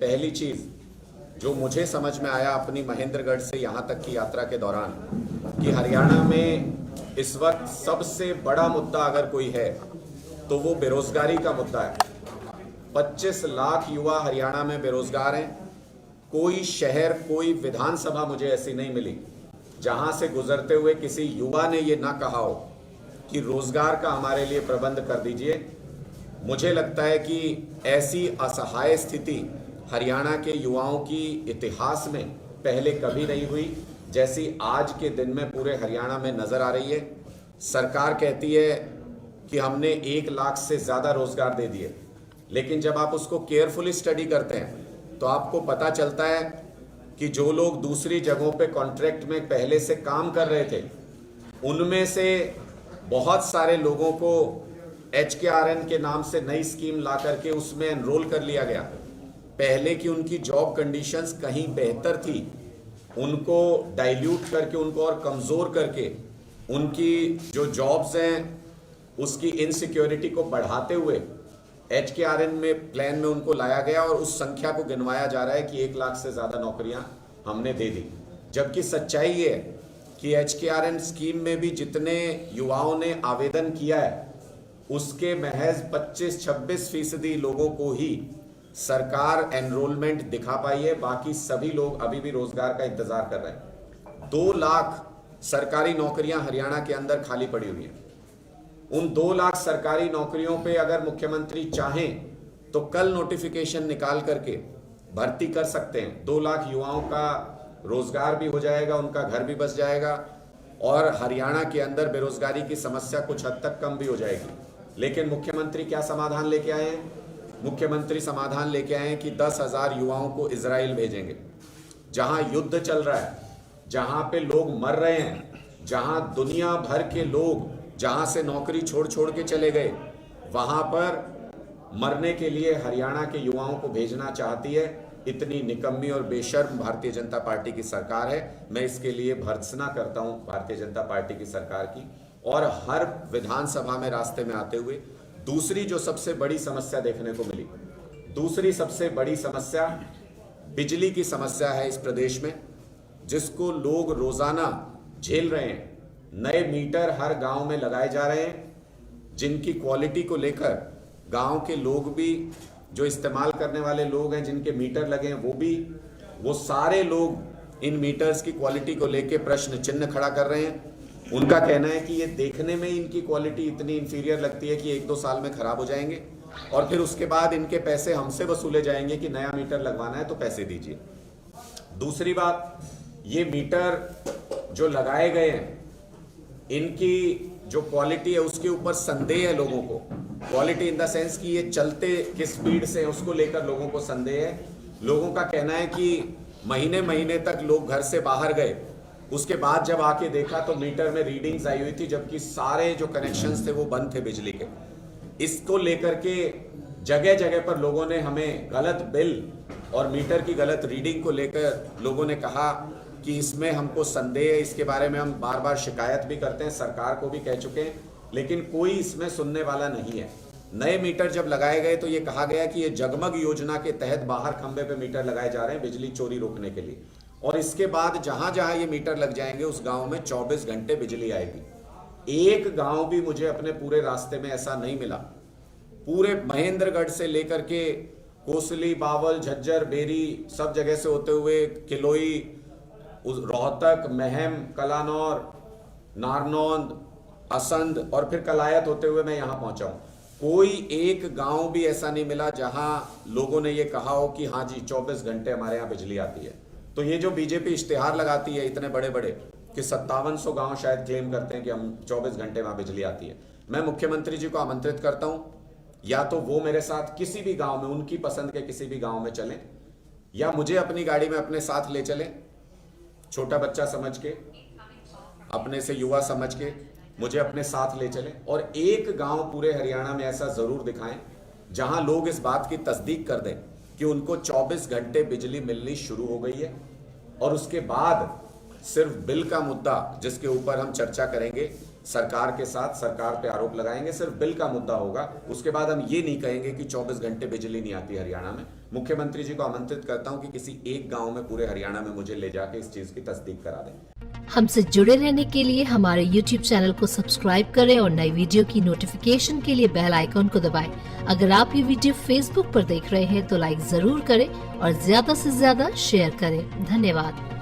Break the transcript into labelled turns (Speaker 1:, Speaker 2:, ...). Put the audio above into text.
Speaker 1: पहली चीज जो मुझे समझ में आया अपनी महेंद्रगढ़ से यहाँ तक की यात्रा के दौरान कि हरियाणा में इस वक्त सबसे बड़ा मुद्दा अगर कोई है तो वो बेरोजगारी का मुद्दा है। 25 लाख युवा हरियाणा में बेरोजगार हैं। कोई शहर, कोई विधानसभा मुझे ऐसी नहीं मिली जहां से गुजरते हुए किसी युवा ने ये ना कहा हो कि रोजगार का हमारे लिए प्रबंध कर दीजिए। मुझे लगता है कि ऐसी असहाय स्थिति हरियाणा के युवाओं की इतिहास में पहले कभी नहीं हुई जैसी आज के दिन में पूरे हरियाणा में नजर आ रही है। सरकार कहती है कि हमने 1 लाख से ज्यादा रोजगार दे दिए, लेकिन जब आप उसको केयरफुली स्टडी करते हैं तो आपको पता चलता है कि जो लोग दूसरी जगहों पे कॉन्ट्रैक्ट में पहले से काम कर रहे थे उनमें से बहुत सारे लोगों को HKRN के नाम से नई स्कीम ला करके उसमें एनरोल कर लिया गया। पहले की उनकी जॉब कंडीशंस कहीं बेहतर थी, उनको डाइल्यूट करके, उनको और कमज़ोर करके उनकी जो जॉब्स हैं उसकी इनसिक्योरिटी को बढ़ाते हुए HKRN में प्लान में उनको लाया गया और उस संख्या को गिनवाया जा रहा है कि 1 लाख से ज़्यादा नौकरियां हमने दे दी। जबकि सच्चाई ये है कि HKRN स्कीम में भी जितने युवाओं ने आवेदन किया है उसके महज 25-26% लोगों को ही सरकार एनरोलमेंट दिखा पाई है। बाकी सभी लोग अभी भी रोजगार का इंतजार कर रहे हैं। 2 लाख सरकारी नौकरियां हरियाणा के अंदर खाली पड़ी हुई हैं। उन 2 लाख सरकारी नौकरियों पे अगर मुख्यमंत्री चाहें तो कल नोटिफिकेशन निकाल करके भर्ती कर सकते हैं। 2 लाख युवाओं का रोजगार भी हो जाएगा, उनका घर भी बस जाएगा और हरियाणा के अंदर बेरोजगारी की समस्या कुछ हद तक कम भी हो जाएगी। लेकिन मुख्यमंत्री क्या समाधान लेके आए हैं? मुख्यमंत्री समाधान लेके आए हैं कि 10,000 युवाओं को इजराइल भेजेंगे, जहां युद्ध चल रहा है, जहां पे लोग मर रहे हैं, जहां दुनिया भर के लोग जहां से नौकरी छोड़ छोड़ के चले गए, वहां पर मरने के लिए हरियाणा के युवाओं को भेजना चाहती है। इतनी निकम्मी और बेशर्म भारतीय जनता पार्टी की सरकार है। मैं इसके लिए भर्त्सना करता हूं भारतीय जनता पार्टी की सरकार की। और हर विधानसभा में रास्ते में आते हुए दूसरी जो सबसे बड़ी समस्या देखने को मिली, दूसरी सबसे बड़ी समस्या बिजली की समस्या है इस प्रदेश में, जिसको लोग रोजाना झेल रहे हैं। नए मीटर हर गांव में लगाए जा रहे हैं, जिनकी क्वालिटी को लेकर गांव के लोग भी, जो इस्तेमाल करने वाले लोग हैं जिनके मीटर लगे हैं वो सारे लोग इन मीटर्स की क्वालिटी को लेकर प्रश्न चिन्ह खड़ा कर रहे हैं। उनका कहना है कि ये देखने में इनकी क्वालिटी इतनी इंफीरियर लगती है कि 1-2 साल में खराब हो जाएंगे और फिर उसके बाद इनके पैसे हमसे वसूले जाएंगे कि नया मीटर लगवाना है तो पैसे दीजिए। दूसरी बात, ये मीटर जो लगाए गए हैं इनकी जो क्वालिटी है उसके ऊपर संदेह है लोगों को। क्वालिटी इन द सेंस कि ये चलते किस स्पीड से उसको लेकर लोगों को संदेह है। लोगों का कहना है कि महीने महीने तक लोग घर से बाहर गए, उसके बाद जब आके देखा तो मीटर में रीडिंग्स आई हुई थी, जबकि सारे जो कनेक्शंस थे वो बंद थे बिजली के। इसको लेकर के जगह जगह पर लोगों ने हमें गलत बिल और मीटर की गलत रीडिंग को लेकर लोगों ने कहा कि इसमें हमको संदेह है। इसके बारे में हम बार बार शिकायत भी करते हैं, सरकार को भी कह चुके हैं, लेकिन कोई इसमें सुनने वाला नहीं है। नए मीटर जब लगाए गए तो ये कहा गया कि ये जगमग योजना के तहत बाहर खंबे पे मीटर लगाए जा रहे हैं बिजली चोरी रोकने के लिए, और इसके बाद जहां जहां ये मीटर लग जाएंगे उस गांव में 24 घंटे बिजली आएगी। एक गांव भी मुझे अपने पूरे रास्ते में ऐसा नहीं मिला। पूरे महेंद्रगढ़ से लेकर के कोसली, बावल, झज्जर, बेरी सब जगह से होते हुए किलोई, रोहतक, महम, कलानौर, नारनौंद, असंध और फिर कलायत होते हुए मैं यहाँ पहुंचा हूँ। कोई एक गांव भी ऐसा नहीं मिला जहां लोगों ने ये कहा हो कि हाँ जी 24 घंटे हमारे यहाँ बिजली आती है। तो ये जो बीजेपी इश्तिहार लगाती है इतने बड़े बड़े कि 5700 गांव शायद क्लेम करते हैं कि हम 24 घंटे वहां बिजली आती है। मैं मुख्यमंत्री जी को आमंत्रित करता हूं, या तो वो मेरे साथ किसी भी गांव में, उनकी पसंद के किसी भी गांव में चलें, या मुझे अपनी गाड़ी में अपने साथ ले चलें, छोटा बच्चा समझ के, अपने से युवा समझ के मुझे अपने साथ ले चलें, और एक गांव पूरे हरियाणा में ऐसा जरूर दिखाएं जहां लोग इस बात की तस्दीक कर दें कि उनको 24 घंटे बिजली मिलनी शुरू हो गई है। और उसके बाद सिर्फ बिल का मुद्दा जिसके ऊपर हम चर्चा करेंगे, सरकार के साथ सरकार पे आरोप लगाएंगे, सिर्फ बिल का मुद्दा होगा। उसके बाद हम ये नहीं कहेंगे कि 24 घंटे बिजली नहीं आती हरियाणा में। मुख्यमंत्री जी को आमंत्रित करता हूं कि किसी एक गांव में पूरे हरियाणा में मुझे ले जाके इस चीज की तस्दीक करा दें।
Speaker 2: हमसे जुड़े रहने के लिए हमारे YouTube चैनल को सब्सक्राइब करें और नई वीडियो की नोटिफिकेशन के लिए बेल आइकॉन को दबाएं। अगर आप ये वीडियो Facebook पर देख रहे हैं तो लाइक जरूर करें और ज्यादा से ज्यादा शेयर करें। धन्यवाद।